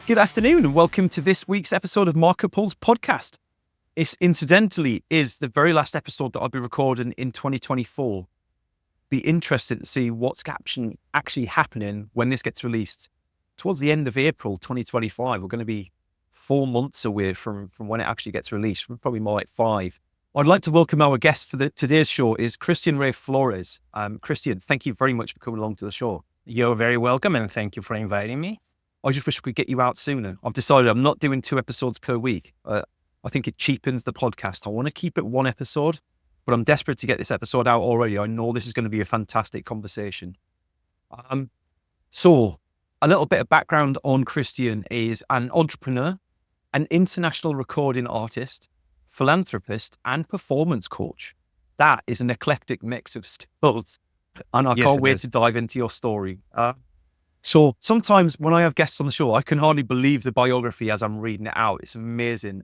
Good afternoon and welcome to this week's episode of MarketPulse podcast. It incidentally is the very last episode that I'll be recording in 2024. Be interested to see what's actually happening when this gets released. Towards the end of April 2025, we're going to be 4 months away from when it actually gets released, probably more like 5. I'd like to welcome our guest for today's show is Christian Ray Flores. Christian, thank you very much for coming along to the show. You're very welcome, and thank you for inviting me. I just wish we could get you out sooner. I've decided I'm not doing 2 episodes per week. I think it cheapens the podcast. I want to keep it 1 episode, but I'm desperate to get this episode out already. I know this is going to be a fantastic conversation. So a little bit of background on Christian is an entrepreneur, an international recording artist, philanthropist, and performance coach. That is an eclectic mix of skills, and I can't wait to dive into your story. So sometimes when I have guests on the show, I can hardly believe the biography as I'm reading it out. It's amazing.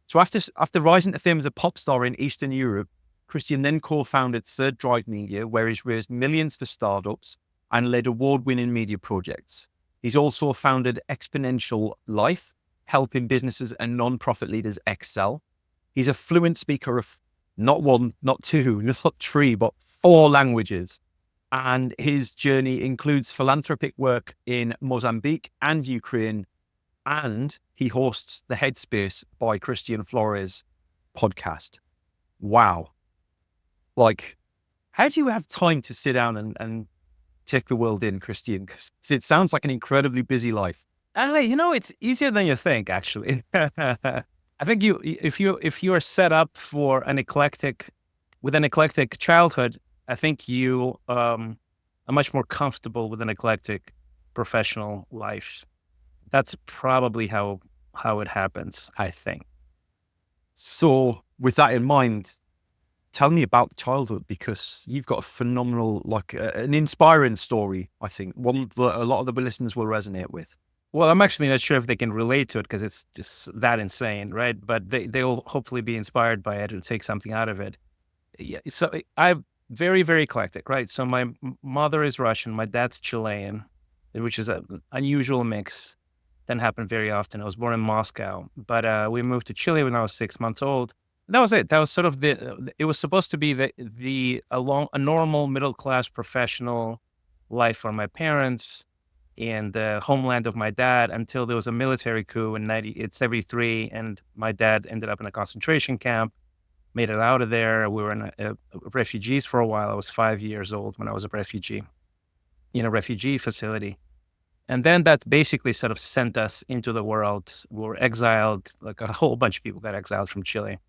So after rising to fame as a pop star in Eastern Europe, Christian then co-founded Third Drive Media, where he's raised millions for startups and led award-winning media projects. He's also founded Exponential Life, helping businesses and non-profit leaders excel. He's a fluent speaker of not 1, not 2, not 3, but 4 languages. And his journey includes philanthropic work in Mozambique and Ukraine. And he hosts the Headspace by Christian Flores podcast. Wow. Like, how do you have time to sit down and take the world in, Christian? Because it sounds like an incredibly busy life. It's easier than you think, actually. I think if you are set up for an eclectic childhood, I think you are much more comfortable with an eclectic professional life. That's probably how it happens, I think. So with that in mind, tell me about childhood, because you've got a phenomenal, an inspiring story, I think, one that a lot of the listeners will resonate with. Well, I'm actually not sure if they can relate to it because it's just that insane, right? But they'll hopefully be inspired by it and take something out of it. Yeah, so I'm very, very eclectic, right? So my mother is Russian, my dad's Chilean, which is an unusual mix. Doesn't happen very often. I was born in Moscow, but we moved to Chile when I was 6 months old. And that was it. That was sort of it was supposed to be a normal middle-class professional life for my parents and the homeland of my dad until there was a military coup in 1973, and my dad ended up in a concentration camp, made it out of there. We were in refugees for a while. I was 5 years old when I was a refugee in a refugee facility. And then that basically sort of sent us into the world. We were exiled, like a whole bunch of people got exiled from Chile.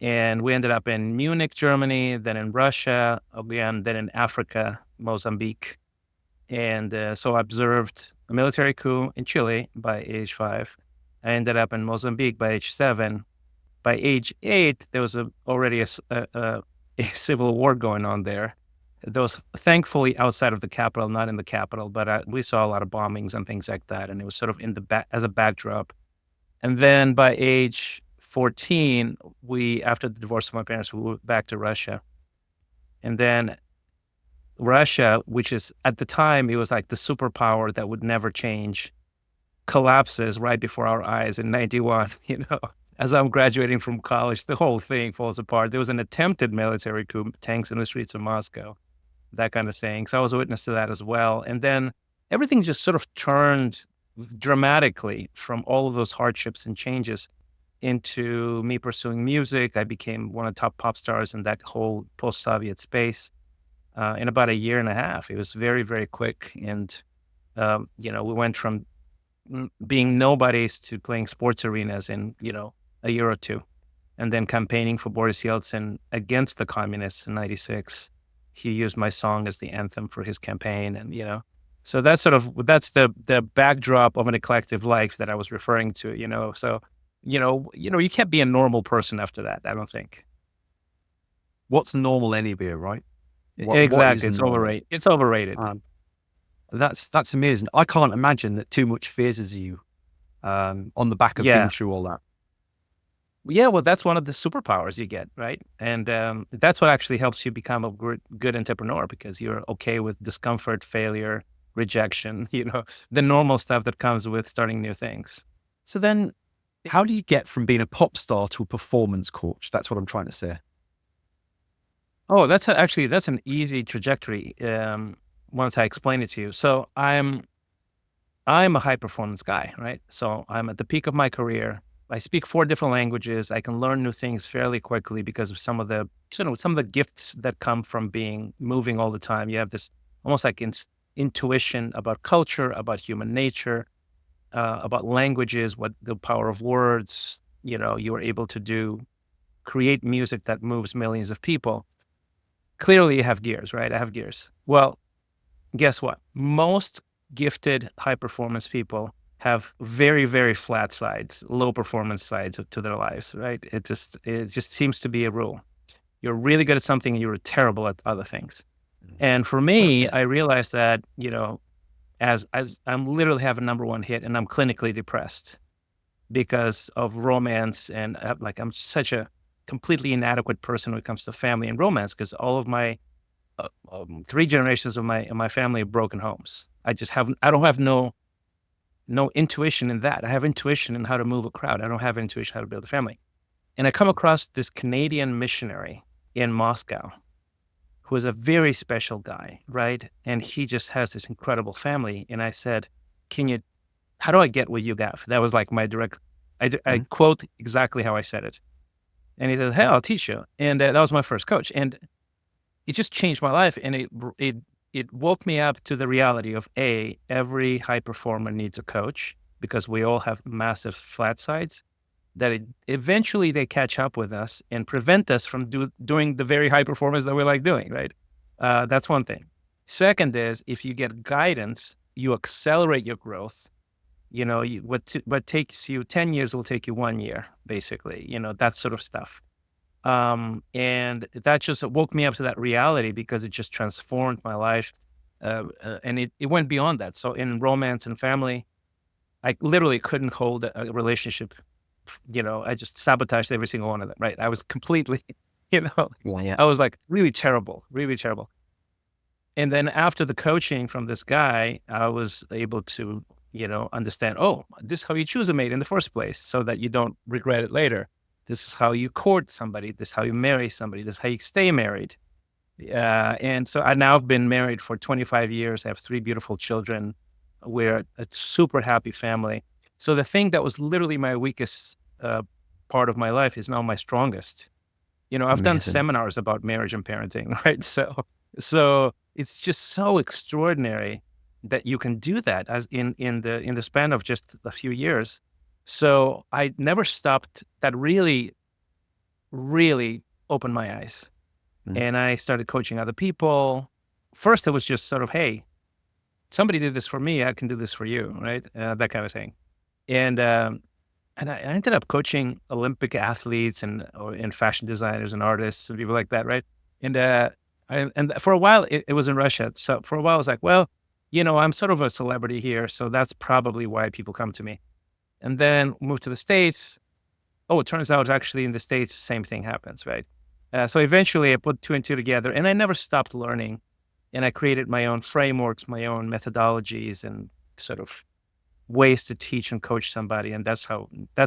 And we ended up in Munich, Germany, then in Russia, again, then in Africa, Mozambique. And so I observed a military coup in Chile by age 5. I ended up in Mozambique by age 7. By age 8, there was already a civil war going on there. That was thankfully outside of the capital, not in the capital, but we saw a lot of bombings and things like that. And it was sort of as a backdrop. And then by age 14, after the divorce of my parents, we moved back to Russia. And then Russia, which is at the time, it was like the superpower that would never change, collapses right before our eyes in 91, As I'm graduating from college, the whole thing falls apart. There was an attempted military coup, tanks in the streets of Moscow, that kind of thing. So I was a witness to that as well. And then everything just sort of turned dramatically from all of those hardships and changes into me pursuing music. I became one of the top pop stars in that whole post-Soviet space in about 1.5 years. It was very, very quick. And, we went from being nobodies to playing sports arenas in, 1 year or 2. And then campaigning for Boris Yeltsin against the communists in 96. He used my song as the anthem for his campaign. And, so that's the backdrop of an eclectic life that I was referring to, So, you can't be a normal person after that, I don't think. What's normal anyway, right? Exactly. It's overrated. It's overrated. That's amazing. I can't imagine that too much phases you on the back of being through all that. Yeah, well, that's one of the superpowers you get, right? And that's what actually helps you become a good entrepreneur, because you're okay with discomfort, failure, rejection, the normal stuff that comes with starting new things. So then how do you get from being a pop star to a performance coach? That's what I'm trying to say. Oh, that's an easy trajectory. Once I explain it to you. So I'm a high performance guy, right? So I'm at the peak of my career. I speak 4 different languages. I can learn new things fairly quickly because of some of the gifts that come from moving all the time. You have this almost like intuition about culture, about human nature, about languages, what the power of words. You are able to create music that moves millions of people. Clearly, you have gears, right? I have gears. Well, guess what? Most gifted high performance people have very, very flat sides, low performance sides to their lives, right? It just seems to be a rule. You're really good at something and you're terrible at other things. And for me, I realized that, as I'm literally have a number 1 hit and I'm clinically depressed because of romance, and I'm such a completely inadequate person when it comes to family and romance, because all of my 3 generations of my family have broken homes. I don't have no intuition in that. I have intuition in how to move a crowd. I don't have intuition how to build a family. And I come across this Canadian missionary in Moscow who is a very special guy, right? And he just has this incredible family. And I said, how do I get what you got? That was like my direct, I quote exactly how I said it. And he said, hey, I'll teach you. And that was my first coach. And it just changed my life. And it woke me up to the reality of every high performer needs a coach, because we all have massive flat sides that eventually they catch up with us and prevent us from doing the very high performance that we like doing, right? That's one thing. Second is, if you get guidance, you accelerate your growth. What takes you 10 years will take you 1 year, basically, that sort of stuff. And that just woke me up to that reality, because it just transformed my life. And it went beyond that. So in romance and family, I literally couldn't hold a relationship. I just sabotaged every single one of them, right? I was completely, I was like really terrible, really terrible. And then after the coaching from this guy, I was able to, understand, this is how you choose a mate in the first place so that you don't regret it later. This is how you court somebody. This is how you marry somebody. This is how you stay married. And so I now have been married for 25 years. I have 3 beautiful children. We're a super happy family. So the thing that was literally my weakest part of my life is now my strongest. I've done seminars about marriage and parenting, right? So it's just so extraordinary that you can do that as in the span of just a few years. So I never stopped. That really, really opened my eyes. And I started coaching other people. First, it was just sort of, hey, somebody did this for me, I can do this for you, right? That kind of thing. And I ended up coaching Olympic athletes and fashion designers and artists and people like that, right? And for a while, it was in Russia. So for a while, I was like, well, I'm sort of a celebrity here, so that's probably why people come to me. And then moved to the States. Oh, it turns out actually in the States, the same thing happens, right? So eventually I put 2 and 2 together, and I never stopped learning. And I created my own frameworks, my own methodologies, and sort of ways to teach and coach somebody. And that's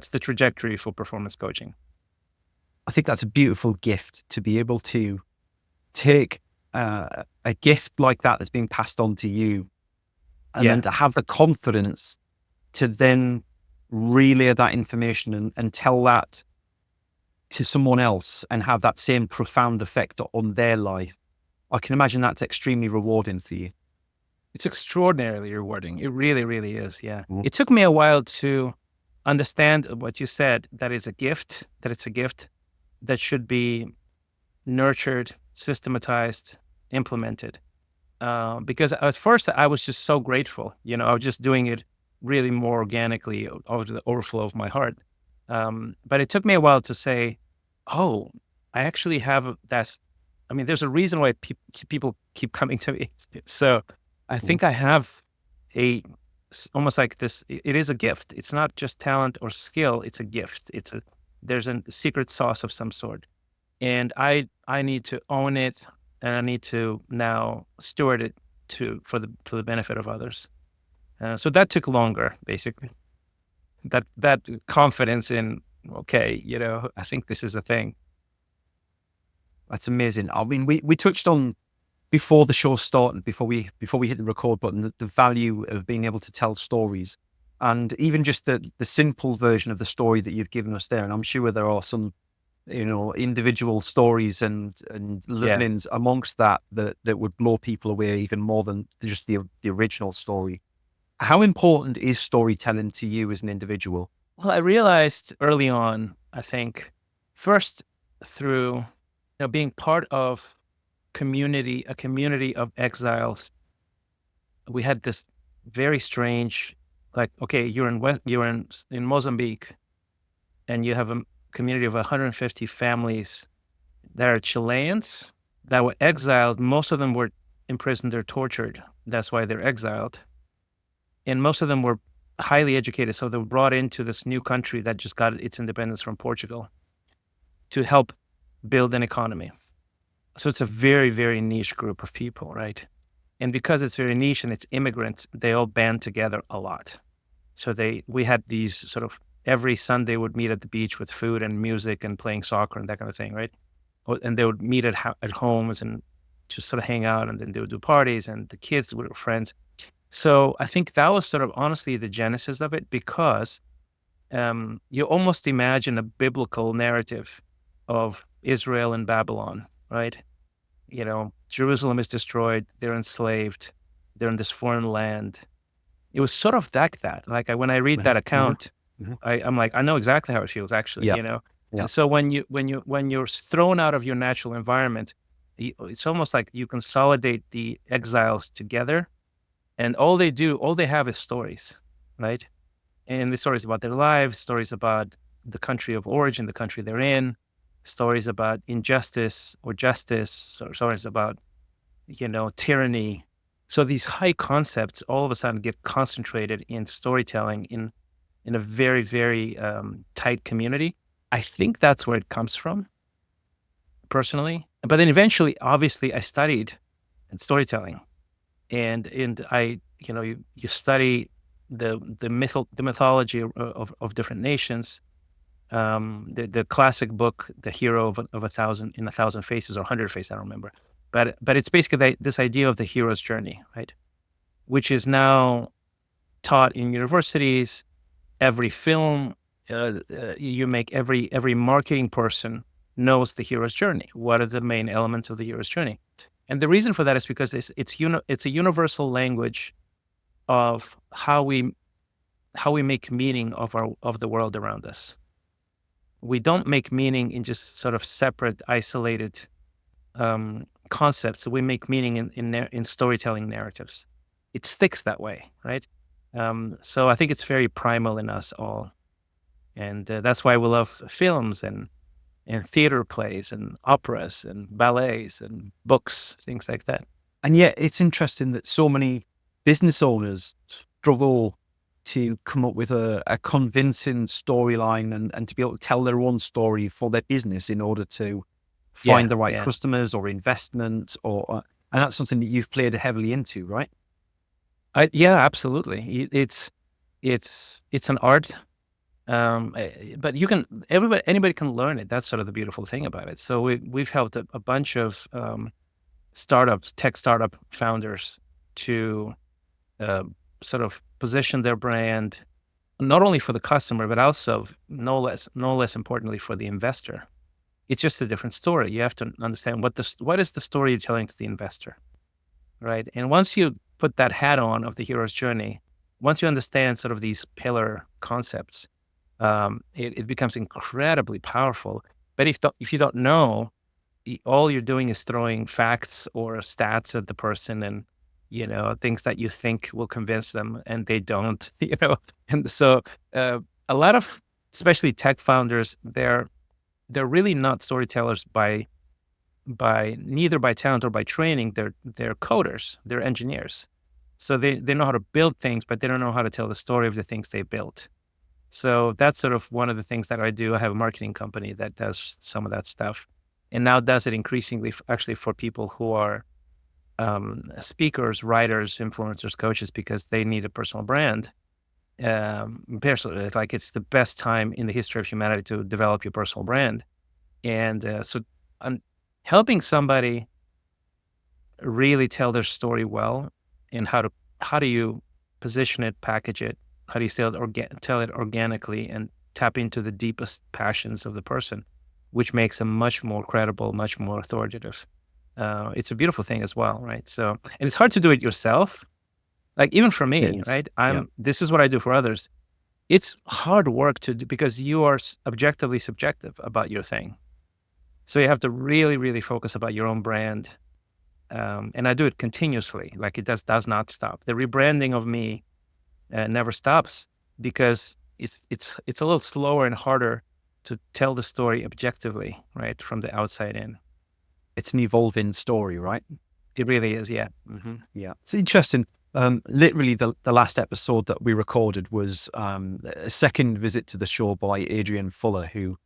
the trajectory for performance coaching. I think that's a beautiful gift, to be able to take a gift like that that's being passed on to you, and then to have the confidence to then relay that information and tell that to someone else and have that same profound effect on their life. I can imagine that's extremely rewarding for you. It's extraordinarily rewarding. It really, really is. Yeah. It took me a while to understand what you said, that it's a gift that should be nurtured, systematized, implemented. Because at first I was just so grateful. I was just doing it really more organically out of the overflow of my heart. But it took me a while to say, I actually have that. I mean, there's a reason why people keep coming to me. So I think I have almost like this. It is a gift. It's not just talent or skill. It's a gift. There's a secret sauce of some sort. And I need to own it, and I need to now steward it for the benefit of others. So that took longer, basically. That confidence in, okay, I think this is a thing. That's amazing. I mean, we touched on before the show started, before we hit the record button, the value of being able to tell stories, and even just the simple version of the story that you've given us there. And I'm sure there are some, individual stories and learnings amongst that would blow people away even more than just the original story. How important is storytelling to you as an individual? Well, I realized early on, I think, first through being part of a community of exiles. We had this very strange, like, okay, you're in Mozambique, and you have a community of 150 families that are Chileans that were exiled. Most of them were imprisoned or tortured. That's why they're exiled. And most of them were highly educated. So they were brought into this new country that just got its independence from Portugal to help build an economy. So it's a very, very niche group of people, right? And because it's very niche and it's immigrants, they all band together a lot. So we had these sort of every Sunday would meet at the beach with food and music and playing soccer and that kind of thing, right? And they would meet at homes and just sort of hang out, and then they would do parties, and the kids were friends. So I think that was sort of honestly the genesis of it, because you almost imagine a biblical narrative of Israel and Babylon, right? Jerusalem is destroyed, they're enslaved, they're in this foreign land. It was sort of like that. Like when I read that account, I'm like, I know exactly how it feels, actually. Yeah. And so when you're thrown out of your natural environment, it's almost like you consolidate the exiles together, and all they have is stories, right? And the stories about their lives, stories about the country of origin, the country they're in, stories about injustice or justice, or stories about, tyranny. So these high concepts all of a sudden get concentrated in storytelling in a very, very tight community. I think that's where it comes from, personally. But then eventually, obviously, I studied storytelling, and I, you study the mythology of different nations. The classic book, The Hero of 1,000 Faces, or 100 Faces, I don't remember. But it's basically this idea of the hero's journey, right? Which is now taught in universities. Every film you make, every marketing person knows the hero's journey. What are the main elements of the hero's journey? And the reason for that is because it's a universal language of how we make meaning of the world around us. We don't make meaning in just sort of separate, isolated concepts. We make meaning in storytelling narratives. It sticks that way, right? So I think it's very primal in us all, and that's why we love films and theater plays and operas and ballets and books, things like that. And yet, it's interesting that so many business owners struggle to come up with a convincing storyline and to be able to tell their own story for their business in order to find the right customers or investment, and that's something that you've played heavily into, right? Yeah, absolutely. It's an art, but anybody can learn it. That's sort of the beautiful thing about it. So we've helped a bunch of tech startup founders to sort of position their brand not only for the customer, but also no less importantly for the investor. It's just a different story. You have to understand what is the story you're telling to the investor, right? And once you put that hat on of the hero's journey, once you understand sort of these pillar concepts, it becomes incredibly powerful. But if you don't know, all you're doing is throwing facts or stats at the person, and things that you think will convince them, and they don't. And so a lot of, especially tech founders, they're really not storytellers by neither by talent or by training. They're coders, they're engineers. So they know how to build things, but they don't know how to tell the story of the things they built. So that's sort of one of the things that I do. I have a marketing company that does some of that stuff, and now does it increasingly actually for people who are speakers, writers, influencers, coaches, because they need a personal brand. Personally, like it's the best time in the history of humanity to develop your personal brand. And so helping somebody really tell their story well, and how do you position it, package it, how do you tell it organically and tap into the deepest passions of the person, which makes them much more credible, much more authoritative. It's a beautiful thing as well, right? So, and it's hard to do it yourself. Like even for me, right? This is what I do for others. It's hard work to do because you are objectively subjective about your thing. So you have to really, really focus about your own brand. And I do it continuously. Like it does not stop. The rebranding of me never stops because it's a little slower and harder to tell the story objectively, right, from the outside in. It's an evolving story, right? It really is, yeah. Mm-hmm. Yeah, it's interesting. Literally, the last episode that we recorded was a second visit to the show by Adrian Fuller, who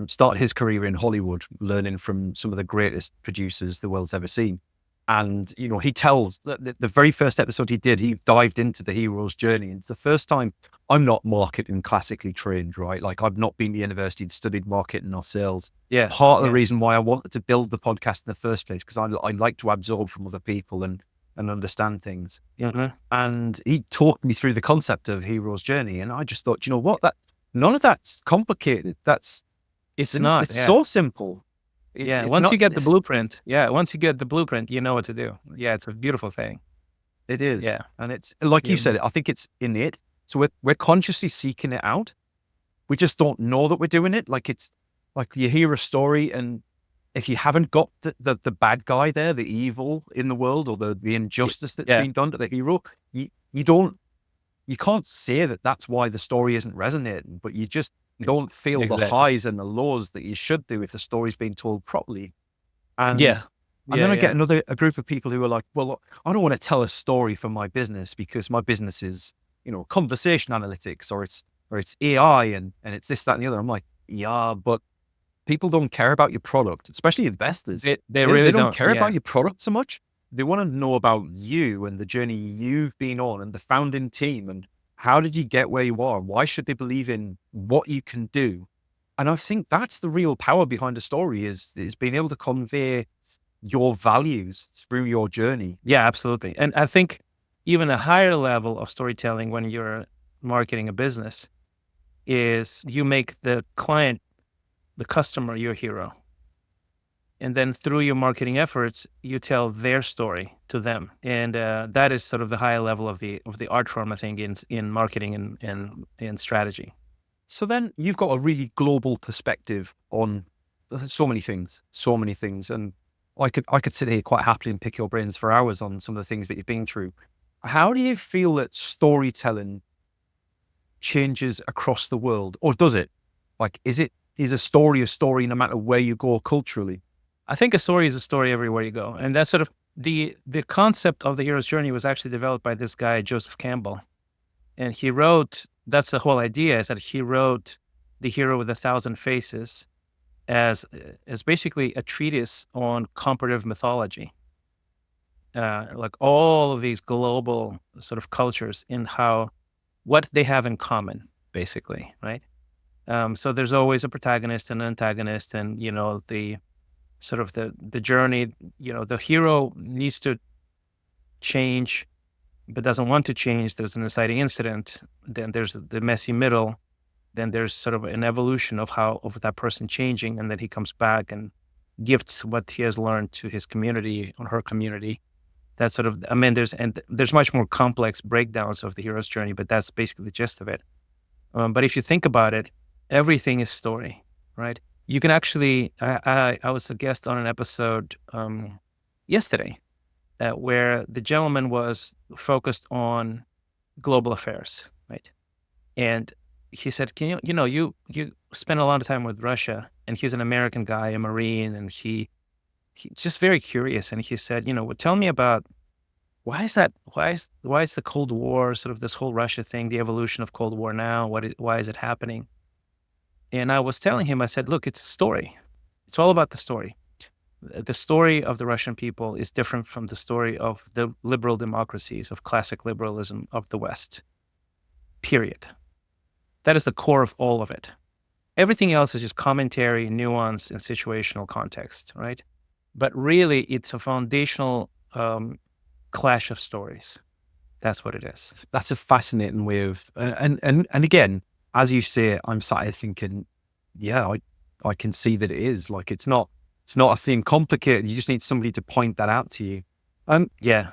started his career in Hollywood, learning from some of the greatest producers the world's ever seen. And, you know, he tells that the very first episode he did, he dived into the hero's journey. And it's the first time I'm not marketing classically trained, right? Like I've not been to university and studied marketing or sales. Yeah. Part of the reason why I wanted to build the podcast in the first place, because I like to absorb from other people and understand things. Mm-hmm. And he talked me through the concept of hero's journey. And I just thought, you know what, none of that's complicated. It's so simple. Once you get the blueprint, you know what to do. Yeah, it's a beautiful thing. It is. Yeah. And it's like you said, I think it's innate. So we're consciously seeking it out. We just don't know that we're doing it. Like it's like you hear a story, and if you haven't got the bad guy there, the evil in the world, or the injustice that's been done to the hero, you can't say that that's why the story isn't resonating, but you just don't feel the highs and the lows that you should do if the story's being told properly. And then I get a group of people who are like, well, look, I don't want to tell a story for my business because my business is, you know, conversation analytics or it's AI and it's this, that, and the other. I'm like, yeah, but people don't care about your product, especially investors. They really don't care about your product so much. They want to know about you and the journey you've been on and the founding team and how did you get where you are? Why should they believe in what you can do? And I think that's the real power behind a story is being able to convey your values through your journey. Yeah, absolutely. And I think even a higher level of storytelling when you're marketing a business is you make the client, the customer, your hero. And then through your marketing efforts, you tell their story to them. And that is sort of the higher level of the art form, I think, in marketing and strategy. So then you've got a really global perspective on so many things. And I could sit here quite happily and pick your brains for hours on some of the things that you've been through. How do you feel that storytelling changes across the world? Or does it? Like, is a story no matter where you go culturally? I think a story is a story everywhere you go. And that's sort of the concept of the hero's journey was actually developed by this guy, Joseph Campbell. And he wrote, that's the whole idea, is that he wrote The Hero with 1,000 Faces as basically a treatise on comparative mythology. Like all of these global sort of cultures in what they have in common, basically, right? So there's always a protagonist and an antagonist, and, you know, the sort of the journey, you know, the hero needs to change, but doesn't want to change. There's an inciting incident. Then there's the messy middle. Then there's sort of an evolution of that person changing. And then he comes back and gifts what he has learned to his community or her community. That's sort of, I mean, there's much more complex breakdowns of the hero's journey, but that's basically the gist of it. But if you think about it, everything is story, right? You can actually, I was a guest on an episode yesterday where the gentleman was focused on global affairs, right? And he said, you spent a lot of time with Russia, and he's an American guy, a Marine, and he just very curious. And he said, tell me about why is the Cold War, sort of this whole Russia thing, the evolution of Cold War now, why is it happening? And I was telling him, I said, look, it's a story. It's all about the story. the story of the Russian people is different from the story of the liberal democracies, of classic liberalism of the West, period. That is the core of all of it. Everything else is just commentary, nuance, and situational context, right? But really, it's a foundational clash of stories. That's what it is. That's a fascinating way of, and again, as you say, I'm sat here thinking, yeah, I can see that it is. Like, it's not a thing complicated. You just need somebody to point that out to you. Yeah.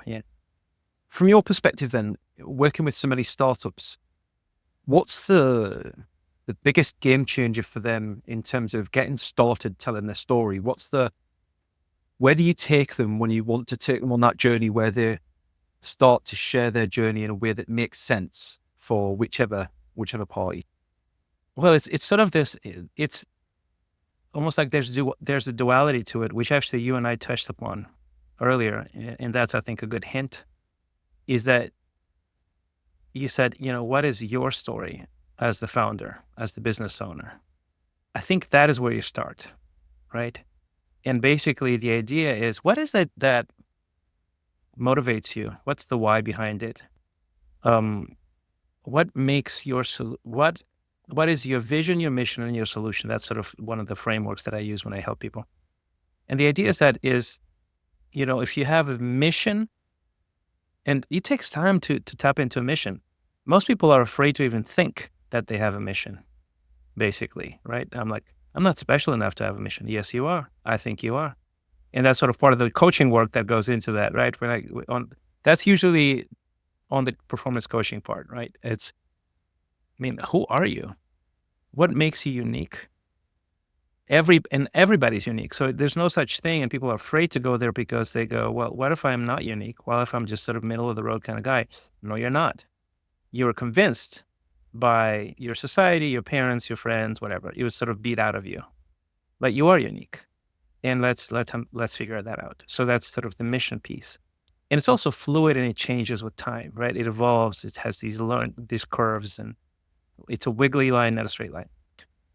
From your perspective then, working with so many startups, what's the biggest game changer for them in terms of getting started telling their story? Where do you take them when you want to take them on that journey where they start to share their journey in a way that makes sense for whichever party? Well, it's sort of this, it's almost like there's a duality to it, which actually you and I touched upon earlier. And that's, I think, a good hint, is that you said, what is your story as the founder, as the business owner? I think that is where you start, right? And basically the idea is, what is that motivates you? What's the why behind it? What makes what is your vision, your mission, and your solution? That's sort of one of the frameworks that I use when I help people. And the idea is, if you have a mission, and it takes time to tap into a mission. Most people are afraid to even think that they have a mission, basically, right? I'm like, I'm not special enough to have a mission. Yes, you are. I think you are. And that's sort of part of the coaching work that goes into that, right? That's usually on the performance coaching part, right? Who are you? What makes you unique? Everybody's unique. So there's no such thing. And people are afraid to go there because they go, well, what if I'm not unique? Well, if I'm just sort of middle of the road kind of guy? No, you're not. You were convinced by your society, your parents, your friends, whatever. It was sort of beat out of you. But you are unique. And let's figure that out. So that's sort of the mission piece. And it's also fluid and it changes with time, right? It evolves. It has these curves, and it's a wiggly line, not a straight line.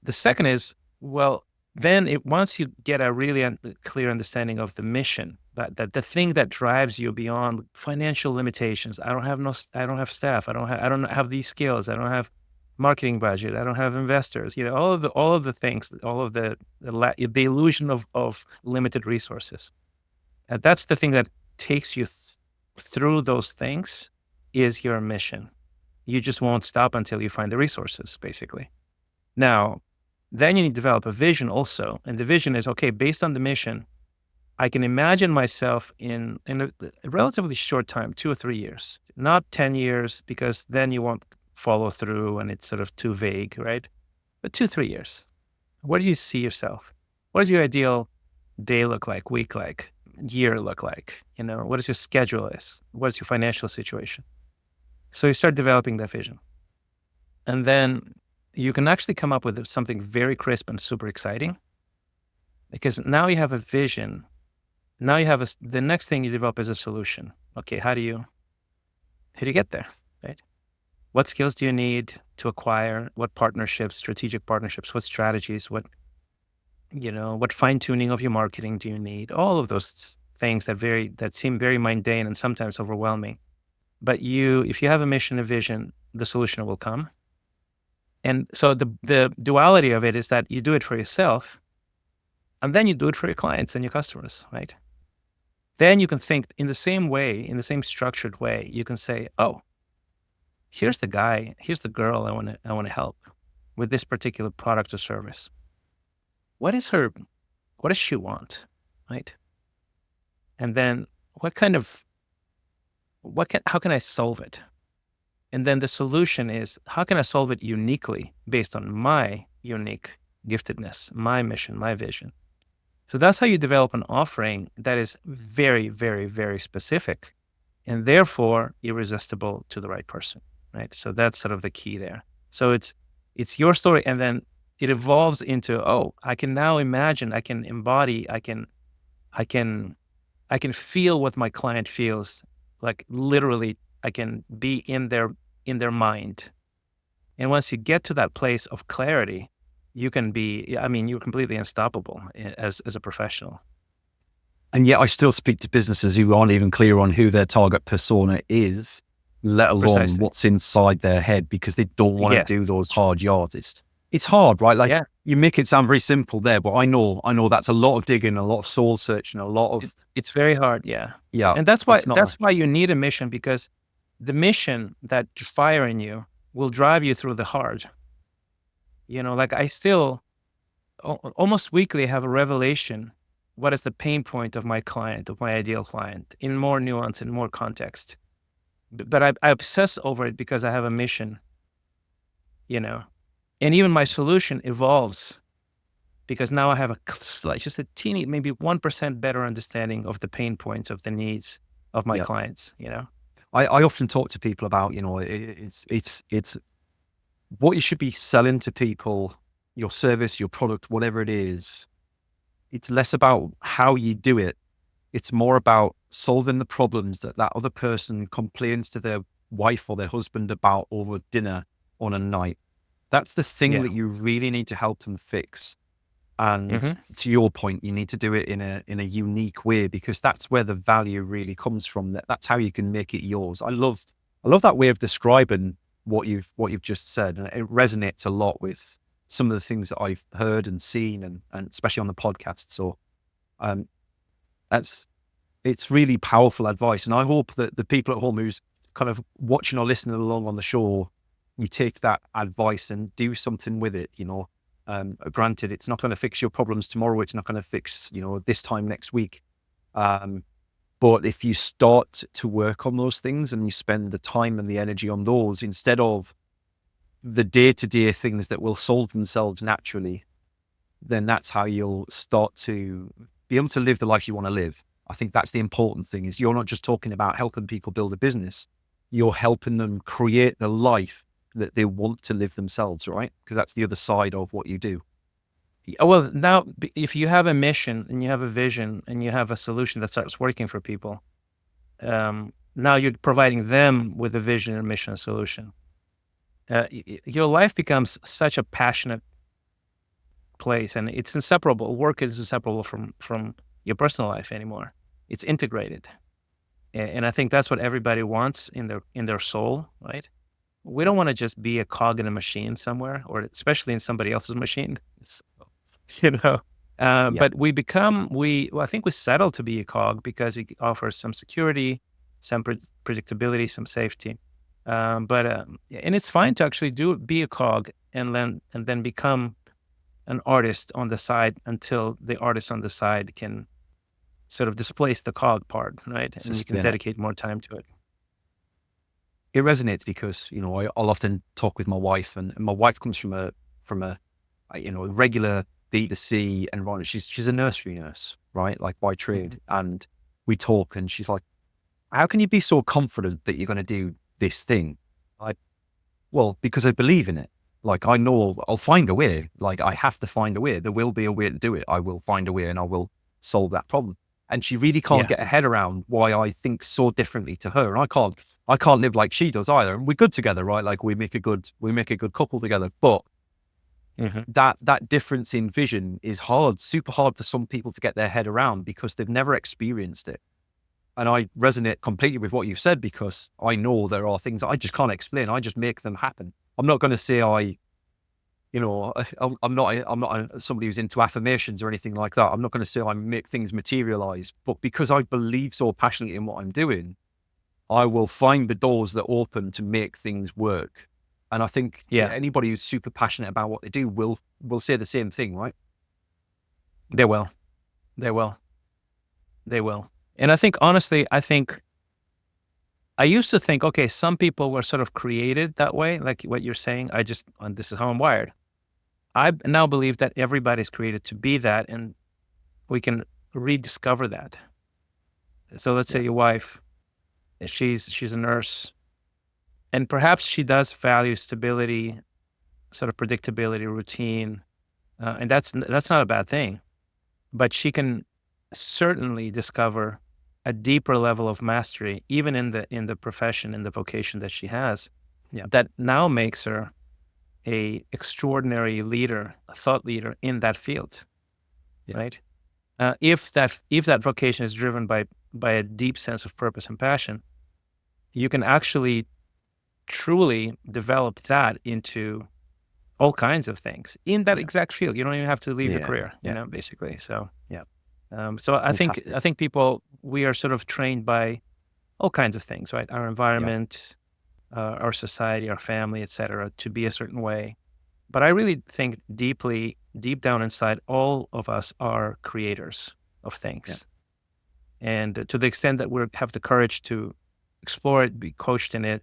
The second is, well, then once you get a really clear understanding of the mission, that the thing that drives you beyond financial limitations. I don't have staff. I don't have these skills. I don't have marketing budget. I don't have investors. All of the things, all of the illusion of limited resources. And that's the thing that takes you through those things, is your mission. You just won't stop until you find the resources, basically. Now, then you need to develop a vision also. And the vision is, okay, based on the mission, I can imagine myself in a relatively short time, 2 or 3 years, not 10 years, because then you won't follow through and it's sort of too vague, right? But 2, 3 years. Where do you see yourself? What does your ideal day look like, week like, year look like? What is your schedule is? What is your financial situation? So you start developing that vision. And then you can actually come up with something very crisp and super exciting, because now you have a vision. Now you have the next thing you develop is a solution. Okay, how do you get there, right? What skills do you need to acquire? What partnerships, strategic partnerships, what strategies, what fine tuning of your marketing do you need? All of those things that seem very mundane and sometimes overwhelming. But if you have a mission, a vision, the solution will come. And so the duality of it is that you do it for yourself, and then you do it for your clients and your customers, right? Then you can think in the same way, in the same structured way. You can say, oh, here's the guy, here's the girl I want to help with this particular product or service. What does she want, right? And then how can I solve it? And then the solution is, how can I solve it uniquely based on my unique giftedness, my mission, my vision? So that's how you develop an offering that is very, very, very specific and therefore irresistible to the right person, right? So that's sort of the key there. So it's your story, and then it evolves into, I can now imagine, I can embody, I can feel what my client feels. Like literally, I can be in their mind. And once you get to that place of clarity, you're completely unstoppable as a professional. And yet I still speak to businesses who aren't even clear on who their target persona is, let alone Precisely. what's inside their head, because they don't want to Yes. do those hard yards. It's hard, right? Like Yeah. you make it sound very simple there, but I know that's a lot of digging, a lot of soul searching, a lot of, It's very hard. Yeah. yeah, And that's it's not, why you need a mission, because the mission that fire in you will drive you through the hard. Like I still almost weekly have a revelation. What is the pain point of my client, of my ideal client, in more nuance and more context? But I obsess over it because I have a mission, and even my solution evolves because now I have just a teeny, maybe 1% better understanding of the pain points, of the needs of my yeah. clients, I often talk to people about, it's what you should be selling to people, your service, your product, whatever it is. It's less about how you do it. It's more about solving the problems that other person complains to their wife or their husband about over dinner on a night. That's the thing Yeah. that you really need to help them fix. And Mhm. to your point, you need to do it in a unique way, because that's where the value really comes from. That's how you can make it yours. I love that way of describing what you've just said, and it resonates a lot with some of the things that I've heard and seen, and especially on the podcast. So, it's really powerful advice, and I hope that the people at home who's kind of watching or listening along on the show, you take that advice and do something with it. Granted, it's not going to fix your problems tomorrow. It's not going to fix, this time next week. But if you start to work on those things and you spend the time and the energy on those instead of the day-to-day things that will solve themselves naturally, then that's how you'll start to be able to live the life you want to live. I think that's the important thing, is you're not just talking about helping people build a business. You're helping them create the life that they want to live themselves, right? Because that's the other side of what you do. Well, now, if you have a mission and you have a vision and you have a solution that starts working for people, now you're providing them with a vision and mission and solution. Your life becomes such a passionate place, and it's inseparable. Work is inseparable from your personal life anymore. It's integrated, and I think that's what everybody wants in their soul, right? We don't want to just be a cog in a machine somewhere, or especially in somebody else's machine. you know. But I think we settle to be a cog because it offers some security, some predictability, some safety. And it's fine to actually be a cog and then become an artist on the side until the artist on the side can sort of displace the cog part, right? And you can dedicate more time to it. It resonates because, I'll often talk with my wife, and my wife comes from a regular B2C environment. She's a nursery nurse, right? Like by trade. And we talk and she's like, how can you be so confident that you're going to do this thing? Well, because I believe in it. Like, I know I'll find a way. Like, I have to find a way. There will be a way to do it. I will find a way and I will solve that problem. And she really can't get her head around why I think so differently to her. And I can't live like she does either. And we're good together, right? Like we make a good couple together. But that difference in vision is hard, super hard for some people to get their head around because they've never experienced it. And I resonate completely with what you've said, because I know there are things I just can't explain. I just make them happen. I'm not going to say I'm not somebody who's into affirmations or anything like that. I'm not going to say I make things materialize, but because I believe so passionately in what I'm doing, I will find the doors that open to make things work. And I think anybody who's super passionate about what they do will say the same thing, right? They will. And I think, honestly, I used to think, okay, some people were sort of created that way, like what you're saying. This is how I'm wired. I now believe that everybody's created to be that, and we can rediscover that. So let's say your wife, she's a nurse, and perhaps she does value stability, sort of predictability, routine, and that's not a bad thing. But she can certainly discover a deeper level of mastery, even in the profession, in the vocation that she has, that now makes her a extraordinary leader, a thought leader in that field, right? if that vocation is driven by a deep sense of purpose and passion, you can actually truly develop that into all kinds of things in that exact field. You don't even have to leave your career, basically. So so I think people, we are sort of trained by all kinds of things, right? Our environment, our society, our family, etc., to be a certain way. But I really think deep down inside, all of us are creators of things. And to the extent that we have the courage to explore it, be coached in it,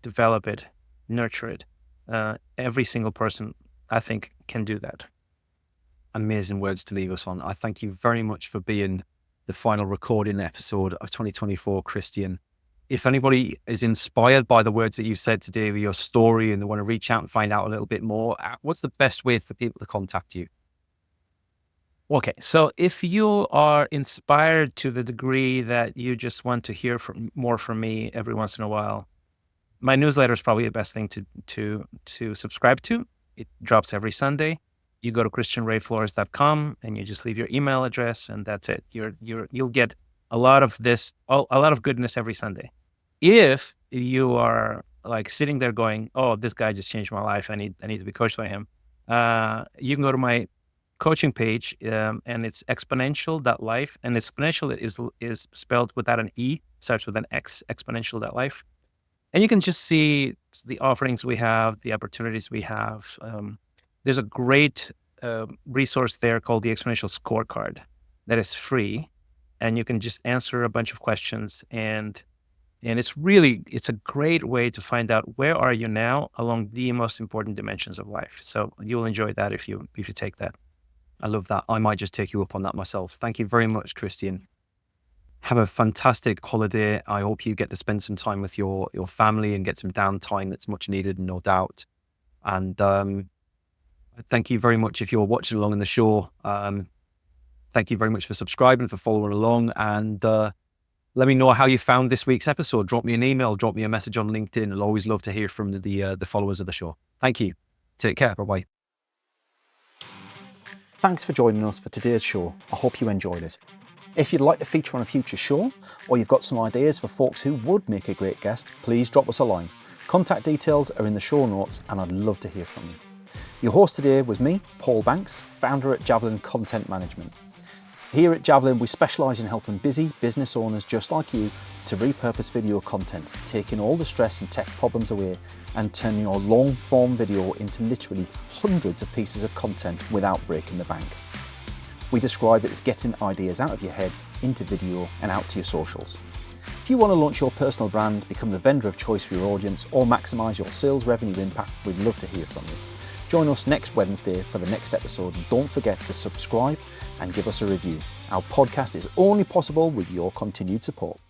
develop it, nurture it, every single person, I think, can do that. Amazing words to leave us on. I thank you very much for being the final recording episode of 2024, Christian. If anybody is inspired by the words that you said today, with your story, and they want to reach out and find out a little bit more, what's the best way for people to contact you? Okay, so if you are inspired to the degree that you just want to hear more from me every once in a while, my newsletter is probably the best thing to subscribe to. It drops every Sunday. You go to christianrayflores.com and you just leave your email address, and that's it. You'll get a lot of this, a lot of goodness every Sunday. If you are like sitting there going, "Oh, this guy just changed my life. I need to be coached by him," you can go to my coaching page, and it's exponential.life, and exponential is spelled without an E, starts with an X, exponential.life. And you can just see the offerings we have, the opportunities we have. There's a great resource there called the Exponential Scorecard that is free, and you can just answer a bunch of questions, and it's a great way to find out where are you now along the most important dimensions of life. So you'll enjoy that if you take that. I love that. I might just take you up on that myself. Thank you very much, Christian. Have a fantastic holiday. I hope you get to spend some time with your family and get some downtime that's much needed, no doubt. And thank you very much if you're watching along in the show. Thank you very much for subscribing, for following along. And let me know how you found this week's episode. Drop me an email, drop me a message on LinkedIn. I'll always love to hear from the followers of the show. Thank you. Take care. Bye-bye. Thanks for joining us for today's show. I hope you enjoyed it. If you'd like to feature on a future show, or you've got some ideas for folks who would make a great guest, please drop us a line. Contact details are in the show notes, and I'd love to hear from you. Your host today was me, Paul Banks, founder at Javelin Content Management. Here at Javelin, we specialise in helping busy business owners just like you to repurpose video content, taking all the stress and tech problems away and turning your long-form video into literally hundreds of pieces of content without breaking the bank. We describe it as getting ideas out of your head into video and out to your socials. If you want to launch your personal brand, become the vendor of choice for your audience, or maximise your sales revenue impact, we'd love to hear from you. Join us next Wednesday for the next episode, and don't forget to subscribe and give us a review. Our podcast is only possible with your continued support.